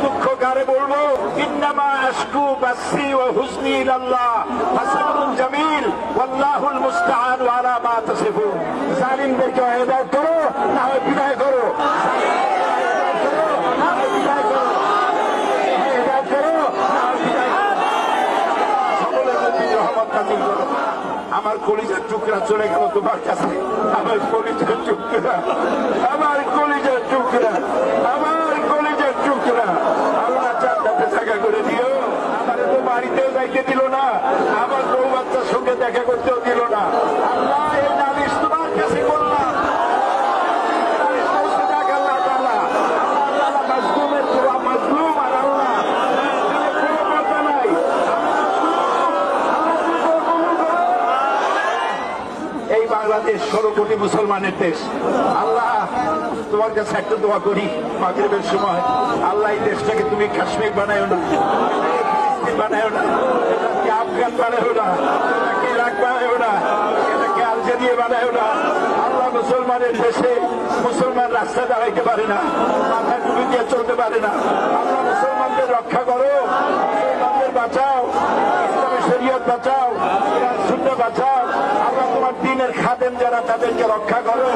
দুঃখ কারে বলবো? ইন্নামা আশকু বাসি ওয়া হুজনি ইলাল্লাহ ফাসবরুন জামিল ওয়াল্লাহুল মুস্তাআনু আলা মা তাসিফুন। জালিমদেরকে হেদায়েত করো, না হয় বিদায় করো। আমার কলিজার টুকরা চলে গেল তোমার কাছে, আমার কলিজার টুকরা, আমার কলিজার টুকরা, আমার কলিজার টুকরা। আল্লাহ জান্নাতে জায়গা করে দিও। আমার তো বাড়িতেও যাইতে দিল না, আমার বউ বাচ্চার সঙ্গে দেখা করতেও দিল না। আল্লাহ এই নালিশ তোমার কাছে করলাম। এই বাংলাদেশ 16 কোটি মুসলমানের দেশ। আল্লাহ তোমার কাছে একটা দোয়া করি মাগরিবের সময়, আল্লাহ এই দেশটাকে তুমি কাশ্মীর বানায়ো না, বানায়ো না, এটাকে আফগান বানায়ো না, এটাকে ইরাক বানায়ো না, এটাকে আলজেরিয়া বানায়ো না। আল্লাহ মুসলমানের দেশে মুসলমান রাস্তা দাঁড়াইতে পারে না, মাথায় টুপি দিয়ে চলতে পারে না। আল্লাহ মুসলমানদের রক্ষা করো, মুসলমানদের বাঁচাও, ইসলামের শরীয়ত বাঁচাও, কোরআন সুন্নাহ বাঁচাও। আল্লাহ তোমার দ্বীনের খাদেম যারা তাদেরকে রক্ষা করো।